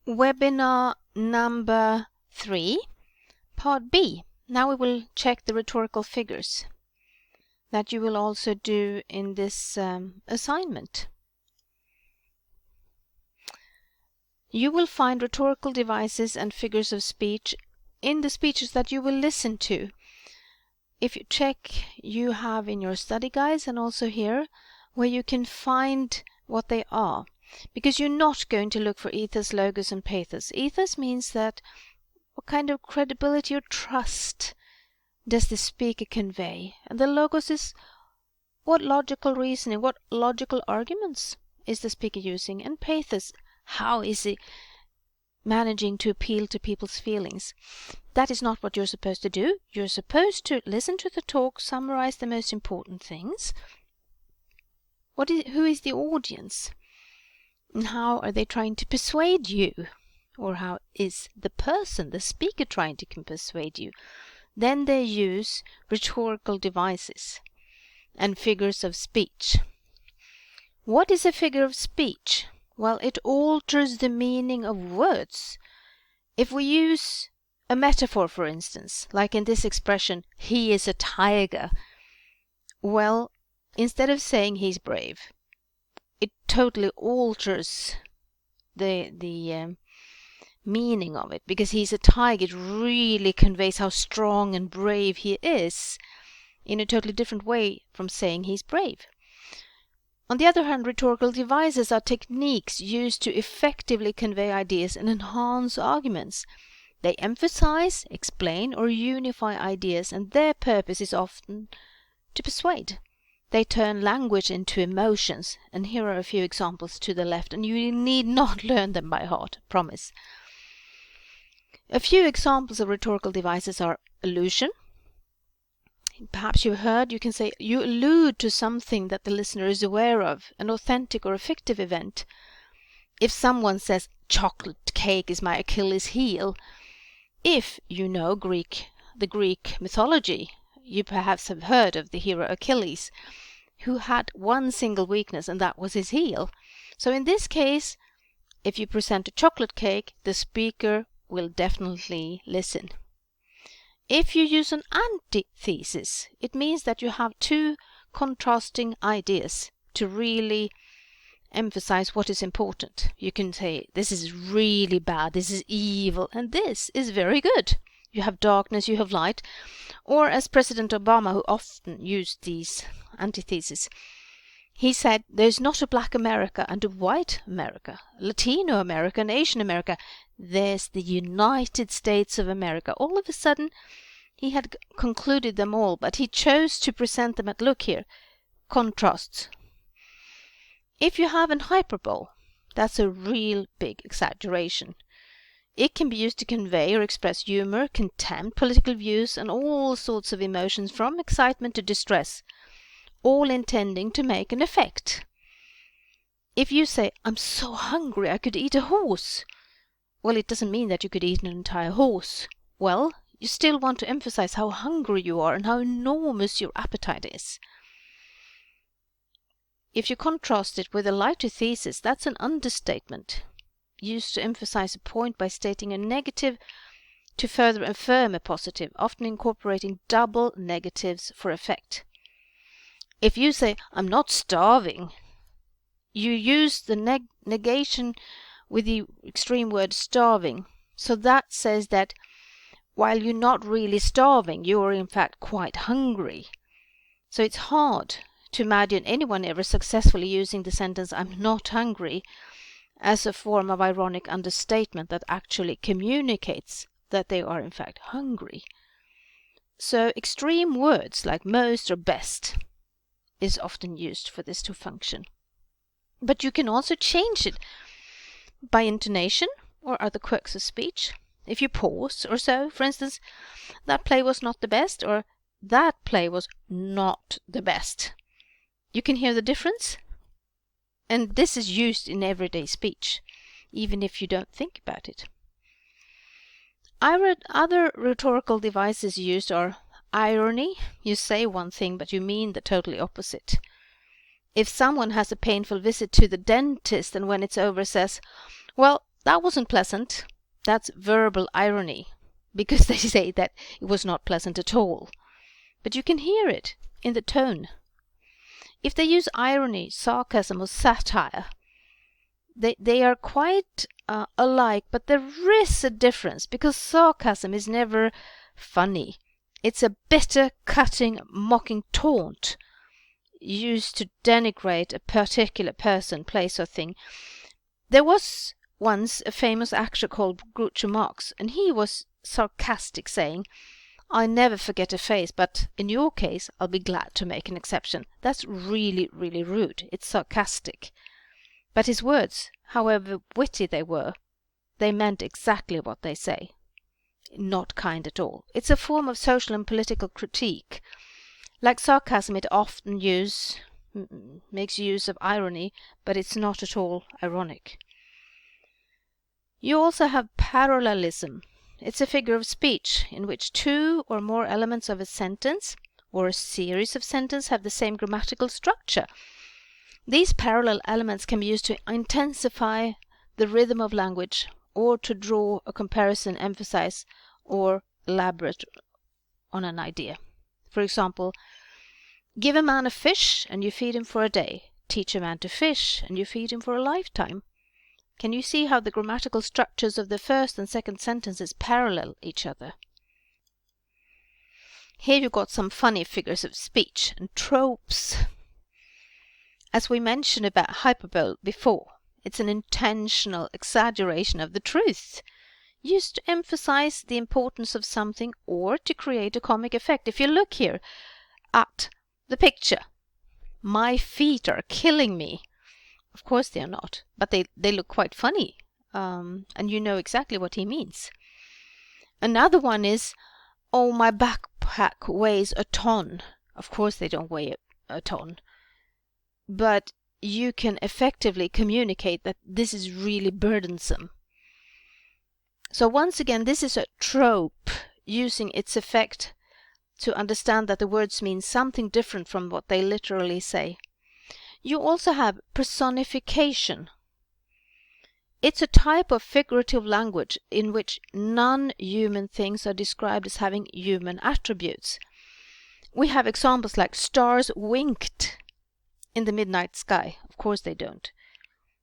Webinar number 3, part B. Now we will check the rhetorical figures that you will also do in this assignment. You will find rhetorical devices and figures of speech in the speeches that you will listen to. If you check, you have in your study guides and also here where you can find what they are. Because you're not going to look for ethos, logos, and pathos. Ethos means that what kind of credibility or trust does the speaker convey? And the logos is what logical reasoning, what logical arguments is the speaker using? And pathos, how is he managing to appeal to people's feelings? That is not what you're supposed to do. You're supposed to listen to the talk, summarize the most important things. Who is the audience? And how are they trying to persuade you? Or how is the person, the speaker, trying to persuade you? Then they use rhetorical devices and figures of speech. What is a figure of speech? Well, it alters the meaning of words. If we use a metaphor, for instance, like in this expression, he is a tiger, well, instead of saying he's brave, it totally alters the meaning of it, because he's a tiger. It really conveys how strong and brave he is in a totally different way from saying he's brave. On the other hand, rhetorical devices are techniques used to effectively convey ideas and enhance arguments. They emphasize, explain, or unify ideas, and their purpose is often to persuade. They turn language into emotions, and here are a few examples to the left, and you need not learn them by heart, promise. A few examples of rhetorical devices are allusion. Perhaps you heard, you can say, you allude to something that the listener is aware of, an authentic or a fictive event. If someone says, chocolate cake is my Achilles heel, if you know the Greek mythology, you perhaps have heard of the hero Achilles, who had one single weakness, and that was his heel. So in this case, if you present a chocolate cake, the speaker will definitely listen. If you use an antithesis, it means that you have two contrasting ideas to really emphasize what is important. You can say, this is really bad, this is evil, and this is very good. You have darkness, you have light. Or as President Obama, who often used these antitheses, he said, there's not a black America and a white America, Latino America and Asian America. There's the United States of America. All of a sudden, he had concluded them all, but he chose to present them at, look here, contrasts. If you have an hyperbole, that's a real big exaggeration. It can be used to convey or express humor, contempt, political views, and all sorts of emotions from excitement to distress, all intending to make an effect. If you say, I'm so hungry I could eat a horse, well, it doesn't mean that you could eat an entire horse. Well, you still want to emphasize how hungry you are and how enormous your appetite is. If you contrast it with a lighter thesis, that's an understatement, used to emphasize a point by stating a negative to further affirm a positive, often incorporating double negatives for effect. If you say, I'm not starving, you use the negation with the extreme word starving. So that says that while you're not really starving, you're in fact quite hungry. So it's hard to imagine anyone ever successfully using the sentence, I'm not hungry, as a form of ironic understatement that actually communicates that they are in fact hungry. So extreme words like most or best is often used for this to function. But you can also change it by intonation or other quirks of speech. If you pause or so, for instance, that play was not the best, or that play was not the best. You can hear the difference? And this is used in everyday speech, even if you don't think about it. Other rhetorical devices used are irony. You say one thing, but you mean the totally opposite. If someone has a painful visit to the dentist and when it's over says, well, that wasn't pleasant. That's verbal irony, because they say that it was not pleasant at all. But you can hear it in the tone. If they use irony, sarcasm, or satire, they are quite alike, but there is a difference, because sarcasm is never funny. It's a bitter, cutting, mocking taunt used to denigrate a particular person, place, or thing. There was once a famous actor called Groucho Marx, and he was sarcastic, saying, "I never forget a face, but in your case, I'll be glad to make an exception." That's really, really rude. It's sarcastic. But his words, however witty they were, they meant exactly what they say. Not kind at all. It's a form of social and political critique. Like sarcasm, it often makes use of irony, but it's not at all ironic. You also have parallelism. It's a figure of speech in which two or more elements of a sentence or a series of sentences have the same grammatical structure. These parallel elements can be used to intensify the rhythm of language, or to draw a comparison, emphasize, or elaborate on an idea. For example, give a man a fish and you feed him for a day. Teach a man to fish and you feed him for a lifetime. Can you see how the grammatical structures of the first and second sentences parallel each other? Here you got some funny figures of speech and tropes. As we mentioned about hyperbole before, it's an intentional exaggeration of the truth, used to emphasize the importance of something or to create a comic effect. If you look here at the picture, my feet are killing me. Of course they are not, but they look quite funny, and you know exactly what he means. Another one is, oh, my backpack weighs a ton. Of course they don't weigh a ton, but you can effectively communicate that this is really burdensome. So once again, this is a trope using its effect to understand that the words mean something different from what they literally say. You also have personification. It's a type of figurative language in which non-human things are described as having human attributes. We have examples like stars winked in the midnight sky. Of course they don't.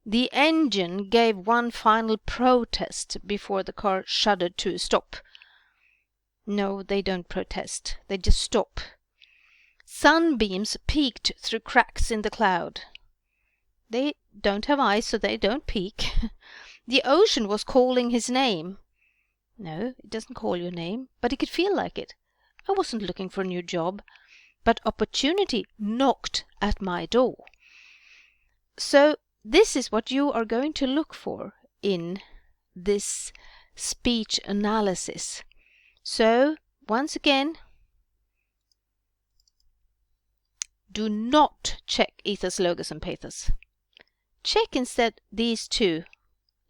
The engine gave one final protest before the car shuddered to a stop. No, they don't protest. They just stop. Sunbeams peeked through cracks in the cloud. They don't have eyes, so they don't peek. The ocean was calling his name. No, it doesn't call your name, but it could feel like it. I wasn't looking for a new job, but opportunity knocked at my door. So this is what you are going to look for in this speech analysis. So, once again, do not check ethos, logos, and pathos. Check instead these two,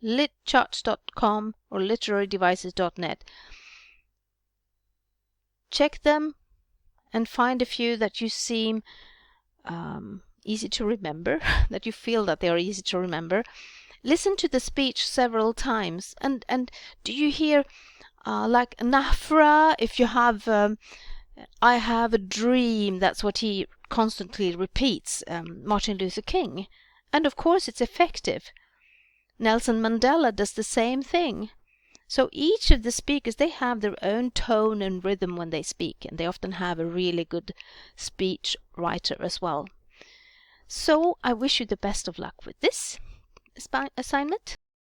litcharts.com or literarydevices.net. Check them and find a few that you seem easy to remember, that you feel that they are easy to remember. Listen to the speech several times, and do you hear like Nafra, if you have I have a dream, that's what he constantly repeats, Martin Luther King. And of course it's effective. Nelson Mandela does the same thing. So each of the speakers, they have their own tone and rhythm when they speak, and they often have a really good speech writer as well. So I wish you the best of luck with this assignment.